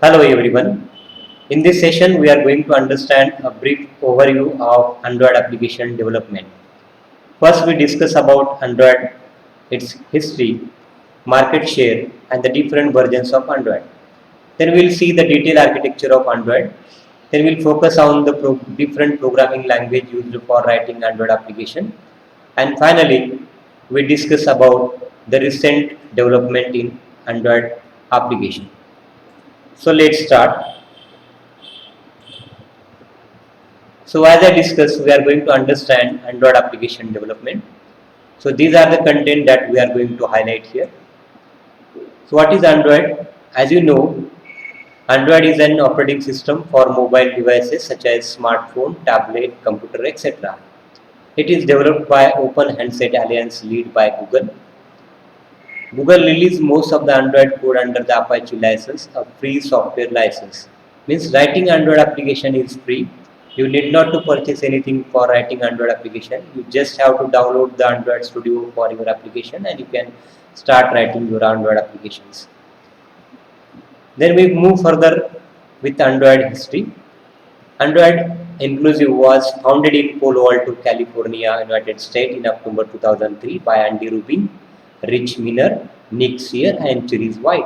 Hello everyone. In this session, we are going to understand a brief overview of Android application development. First, we discuss about Android, its history, market share, and the different versions of Android. Then we'll see the detailed architecture of Android. Then we'll focus on the different programming language used for writing Android application. And finally, we discuss about the recent development in Android application. So let's start. So as I discussed, we are going to understand Android application development. So these are the content that we are going to highlight here. So what is Android? As you know, Android is an operating system for mobile devices such as smartphone, tablet, computer, etc. It is developed by Open Handset Alliance led by Google. Google released most of the Android code under the Apache license, a free software license. Means writing Android application is free. You need not to purchase anything for writing Android application. You just have to download the Android Studio for your application and you can start writing your Android applications. Then we move further with Android history. Android Inclusive was founded in Palo Alto, California, United States in October 2003 by Andy Rubin, Rich Miner, Nick Sear, and Therese White.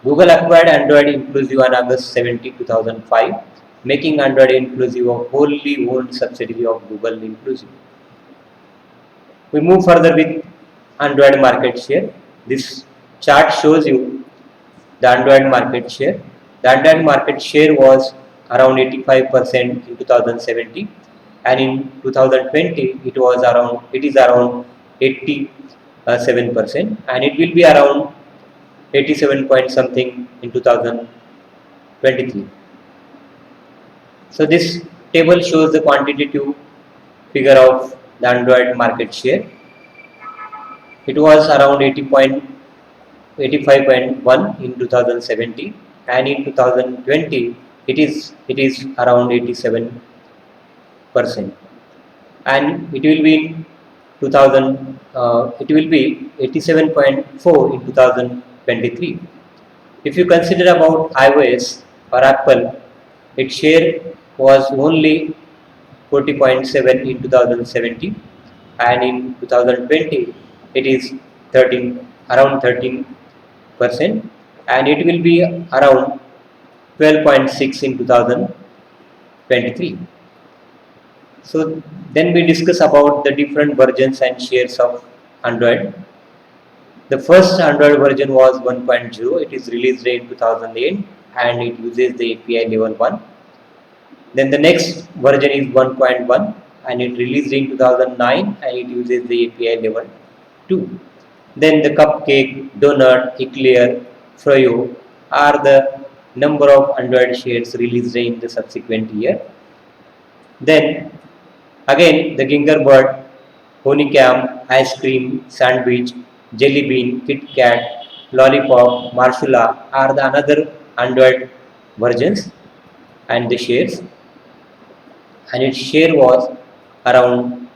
Google acquired Android Inclusive on August 17, 2005, making Android Inclusive a wholly owned subsidiary of Google Inclusive. We move further with Android market share. This chart shows you the Android market share. The Android market share was around 85% in 2017, and in 2020 it is around 87%, and it will be around 87 point something in 2023. So this table shows the quantitative figure of the Android market share. It was around 85.1 in 2017, and in 2020 it is around 87%, and it will be 87.4 in 2023. If you consider about iOS or Apple, its share was only 40.7 in 2017, and in 2020 it is around 13%, and it will be around 12.6 in 2023. So then we discuss about the different versions and shares of Android. The first Android version was 1.0. It is released in 2008 and it uses the API level 1. Then the next version is 1.1 and it released in 2009 and it uses the API level 2. Then the Cupcake, Donut, Eclair, Froyo are the number of Android shares released in the subsequent year. Then again the Gingerbread, Honeycomb, Ice Cream, Sandwich, Jelly Bean, Kit Kat, Lollipop, Marshmallow are the another Android versions and the shares, and its share was around,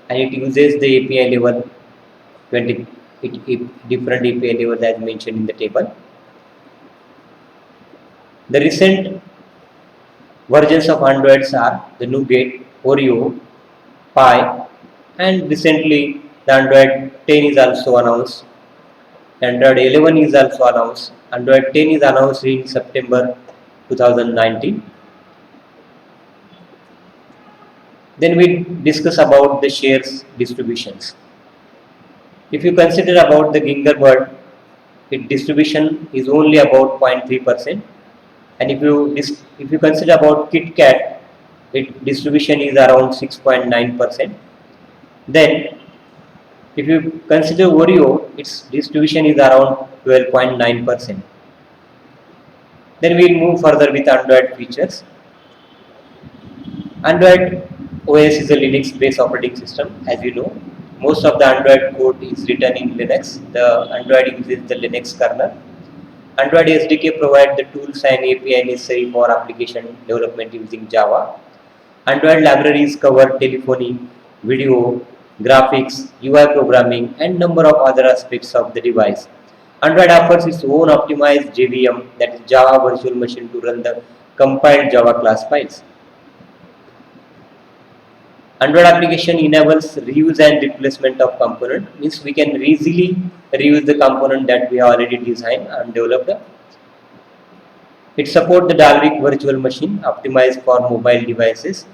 and it uses the API level 20 different API levels as mentioned in the table. The recent versions of Androids are the Nougat, Oreo, Pie, and recently the Android 10 is also announced. Android 11 is also announced. Android 10 is announced in September 2019. Then we discuss about the shares distributions. If you consider about the Gingerbread, its distribution is only about 0.3%, and if you consider about Kit Kat, its distribution is around 6.9%. Then if you consider Oreo, its distribution is around 12.9%. Then we will move further with Android features. Android OS is a Linux-based operating system, as you know. Most of the Android code is written in Linux. The Android uses the Linux kernel. Android SDK provides the tools and API necessary for application development using Java. Android libraries cover telephony, video, graphics, UI programming, and number of other aspects of the device. Android offers its own optimized JVM, that is Java Virtual Machine, to run the compiled Java class files. Android application enables reuse and replacement of component, means we can easily reuse the component that we have already designed and developed. It supports the Dalvik virtual machine optimized for mobile devices.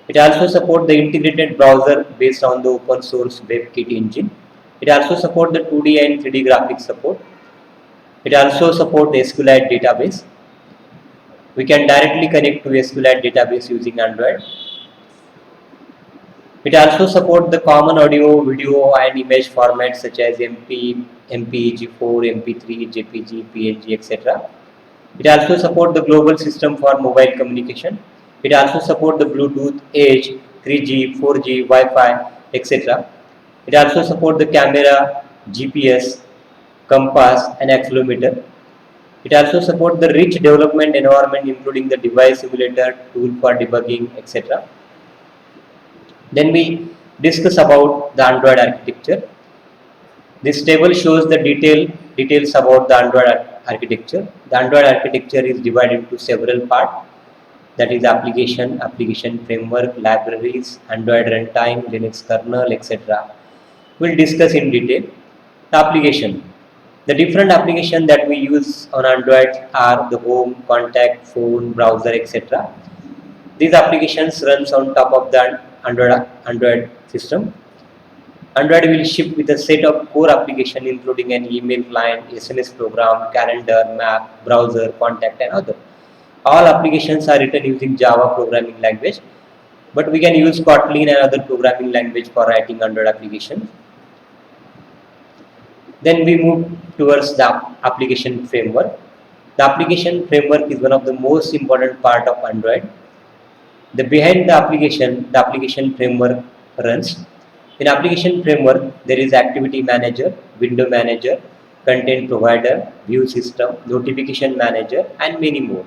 It also supports the integrated browser based on the open source WebKit engine. It also supports the 2D and 3D graphics support. It also supports the SQLite database. We can directly connect to SQLite database using Android. It also supports the common audio, video and image formats such as MP, MPEG-4, MP3, JPG, PNG, etc. It also supports the global system for mobile communication. It also supports the Bluetooth, Edge, 3G, 4G, Wi-Fi, etc. It also supports the camera, GPS, compass and accelerometer. It also supports the rich development environment including the device simulator, tool for debugging, etc. Then we discuss about the Android architecture. This table shows the details about the Android architecture. The Android architecture is divided into several parts, that is application framework, libraries, Android runtime, Linux kernel, etc. We'll discuss in detail. The application. The different applications that we use on Android are the home, contact, phone, browser, etc. These applications runs on top of the Android system. Android will ship with a set of core applications including an email client, SMS program, calendar, map, browser, contact and other. All applications are written using Java programming language, but we can use Kotlin and other programming language for writing Android applications. Then we move towards the application framework. The application framework is one of the most important part of Android. Behind the application framework runs. In application framework, there is activity manager, window manager, content provider, view system, notification manager, and many more.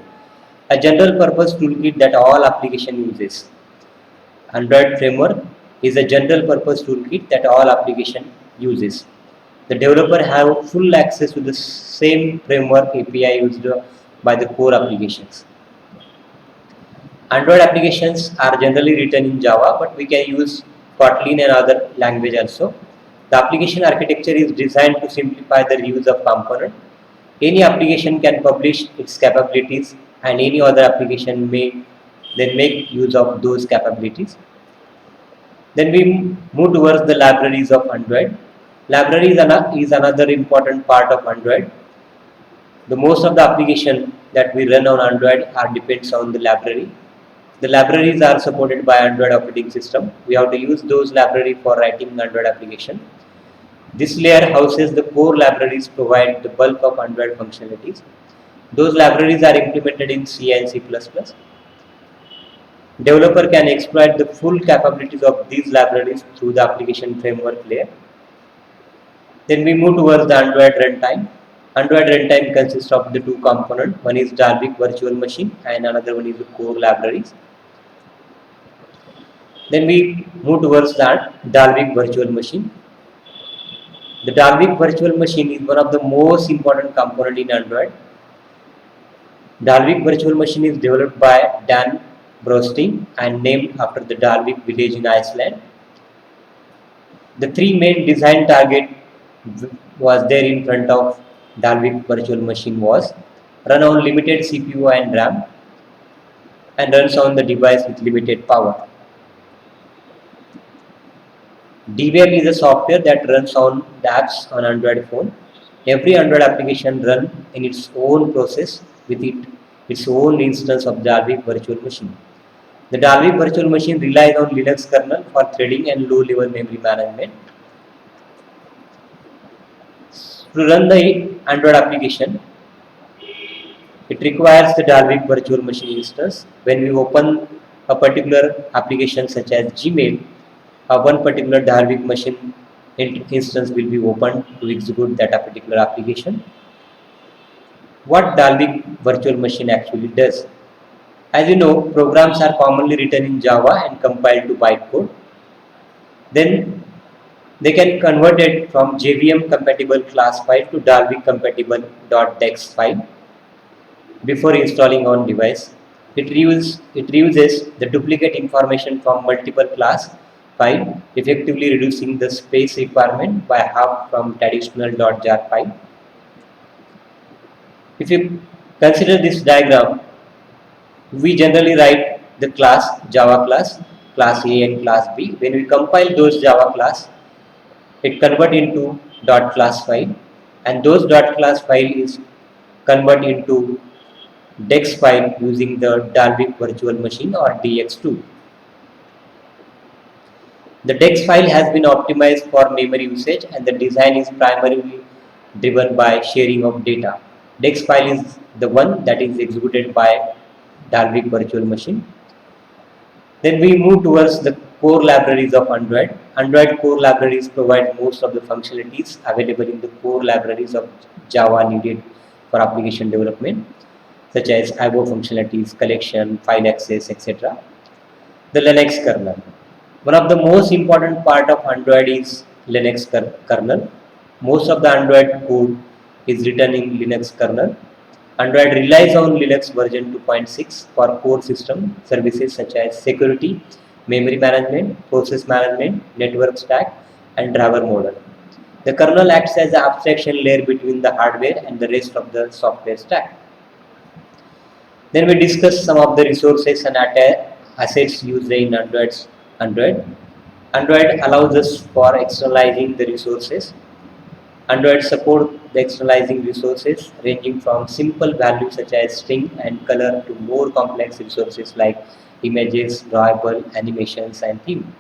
A general purpose toolkit that all application uses. Android framework is a general purpose toolkit that all application uses. The developer have full access to the same framework API used by the core applications. Android applications are generally written in Java, but we can use Kotlin and other language also. The application architecture is designed to simplify the reuse of component. Any application can publish its capabilities and any other application may then make use of those capabilities. Then we move towards the libraries of Android. Libraries is another important part of Android. The most of the application that we run on Android are depends on the library. The libraries are supported by Android operating system. We have to use those libraries for writing Android application. This layer houses the core libraries provide the bulk of Android functionalities. Those libraries are implemented in C and C++. Developer can exploit the full capabilities of these libraries through the application framework layer. Then we move towards the Android runtime. Android runtime consists of the two components. One is Dalvik virtual machine and another one is the core libraries. Then we move towards that Dalvik virtual machine. The Dalvik virtual machine is one of the most important component in Android. Dalvik virtual machine is developed by Dan Brostein and named after the Dalvik village in Iceland. The three main design target was there in front of Dalvik virtual machine was run on limited CPU and RAM and runs on the device with limited power. Debian is a software that runs on the apps on Android phone. Every Android application runs in its own process with its own instance of Dalvik virtual machine. The Dalvik virtual machine relies on Linux kernel for threading and low-level memory management. To run the Android application, it requires the Dalvik virtual machine instance. When we open a particular application such as Gmail, one particular Dalvik machine instance will be opened to execute that particular application. What Dalvik virtual machine actually does? As you know, programs are commonly written in Java and compiled to bytecode. Then They can convert it from JVM compatible class file to Dalvik compatible .dex file before installing on device. It reuses the duplicate information from multiple class file, effectively reducing the space requirement by half from traditional .jar file. If you consider this diagram, we generally write the class Java class A and class B. When we compile those Java class, it convert into .class file, and those .class file is convert into DEX file using the Dalvik virtual machine or DX2. The DEX file has been optimized for memory usage, and the design is primarily driven by sharing of data. DEX file is the one that is executed by Dalvik virtual machine. Then we move towards the core libraries of Android. Android core libraries provide most of the functionalities available in the core libraries of Java needed for application development, such as IO functionalities, collection, file access, etc. The Linux kernel. One of the most important part of Android is Linux kernel. Most of the Android code is written in Linux kernel. Android relies on Linux version 2.6 for core system services such as security, memory management, process management, network stack, and driver model. The kernel acts as an abstraction layer between the hardware and the rest of the software stack. Then we discuss some of the resources and assets used in Android. Android allows us for externalizing the resources. Android support the externalizing resources ranging from simple values such as string and color to more complex resources like images, drawable, animations, and theme.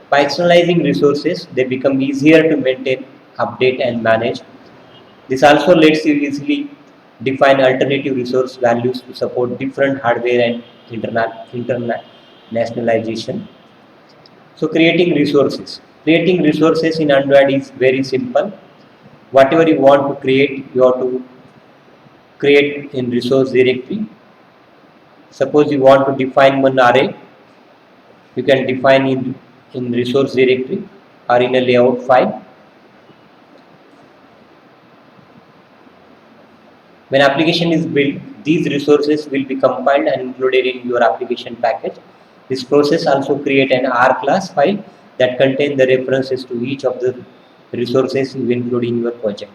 By externalizing resources, they become easier to maintain, update, and manage. This also lets you easily define alternative resource values to support different hardware and internationalization. So creating resources. Creating resources in Android is very simple. Whatever you want to create, you have to create in resource directory. Suppose you want to define one array, you can define in resource directory or in a layout file. When application is built, these resources will be compiled and included in your application package. This process also create an R class file that contain the references to each of the resources you include in your project.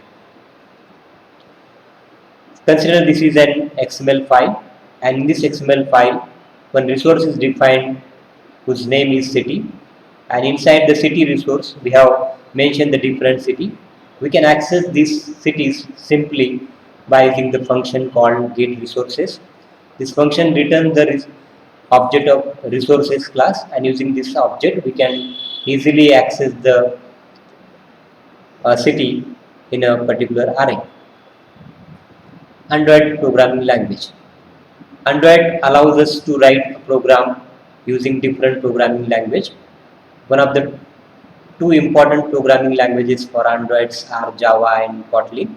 Consider this is an XML file, and in this XML file, one resource is defined whose name is city, and inside the city resource, we have mentioned the different city. We can access these cities simply by using the function called getResources. This function returns the object of resources class, and using this object, we can easily access the city in a particular array. Android programming language. Android allows us to write a program using different programming language. One of the two important programming languages for Androids are Java and Kotlin.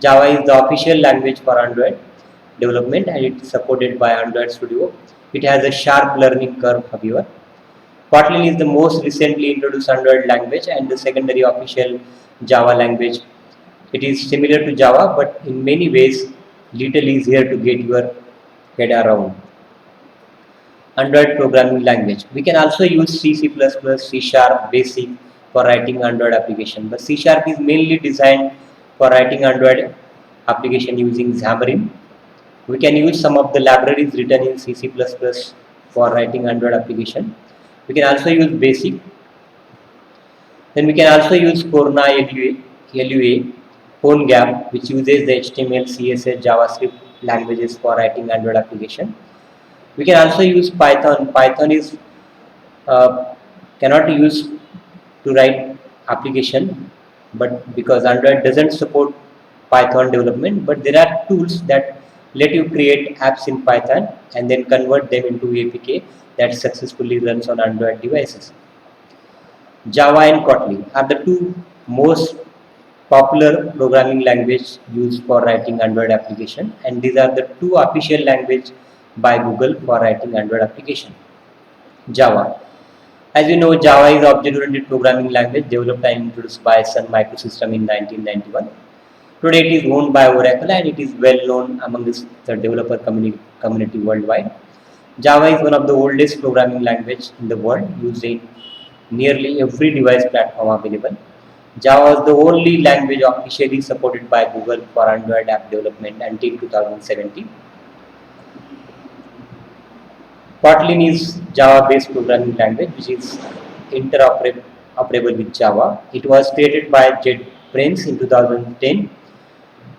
Java is the official language for Android development, and it is supported by Android Studio. It has a sharp learning curve, however. Kotlin is the most recently introduced Android language and the secondary official Java language. It is similar to Java, but in many ways little easier to get your head around. Android programming language. We can also use C, C++, C Sharp, Basic for writing Android application. But C Sharp is mainly designed for writing Android application using Xamarin. We can use some of the libraries written in C, C++ for writing Android application. We can also use Basic. Then we can also use Corna LUA, PhoneGap, which uses the HTML, CSS, JavaScript languages for writing Android application. We can also use Python. Python is cannot use to write application, but because Android doesn't support Python development, but there are tools that let you create apps in Python and then convert them into APK that successfully runs on Android devices. Java and Kotlin are the two most popular programming language used for writing Android application, and these are the two official language by Google for writing Android application. Java. As you know, Java is object-oriented programming language developed and introduced by Sun Microsystem in 1991. Today it is owned by Oracle and it is well known among the developer community worldwide. Java is one of the oldest programming language in the world, used in nearly every device platform available. Java was the only language officially supported by Google for Android app development until 2017. Kotlin is Java-based programming language which is interoperable with Java. It was created by JetBrains in 2010,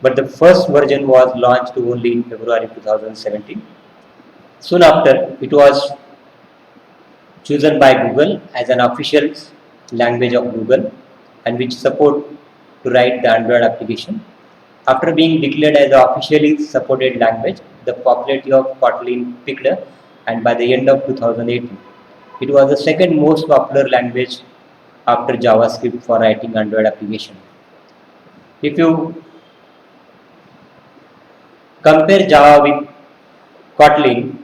but the first version was launched only in February 2017. Soon after, it was chosen by Google as an official language of Google and which support to write the Android application. After being declared as the officially supported language, the popularity of Kotlin picked up, and by the end of 2018, it was the second most popular language after JavaScript for writing Android application. If you compare Java with Kotlin,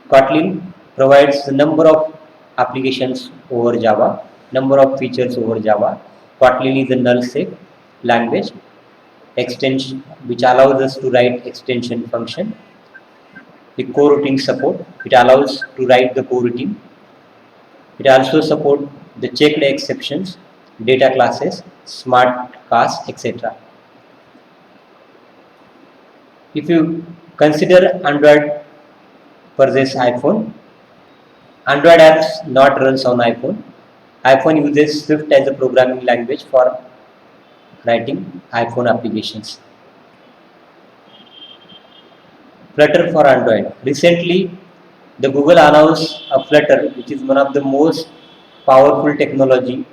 Kotlin provides a number of applications over Java, number of features over Java. Kotlin is a null-safe language extension which allows us to write extension function. The coroutine support, it allows to write the coroutine. It also supports the checked exceptions, data classes, smart cast, etc. If you consider Android versus iPhone, Android apps not runs on iPhone. iPhone uses Swift as a programming language for writing iPhone applications. Flutter for Android. Recently, the Google announced a Flutter, which is one of the most powerful technology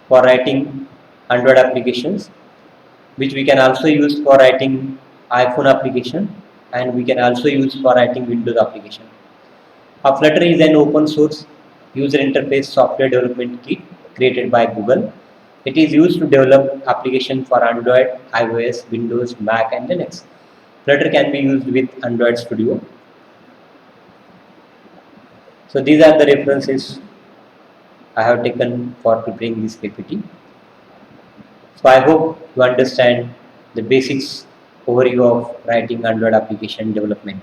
for writing Android applications, which we can also use for writing iPhone application, and we can also use for writing Windows application. A Flutter is an open source user interface software development kit created by Google. It is used to develop applications for Android, iOS, Windows, Mac and Linux. Flutter can be used with Android Studio. So these are the references I have taken for preparing this PPT. So I hope you understand the basics overview of writing Android application development.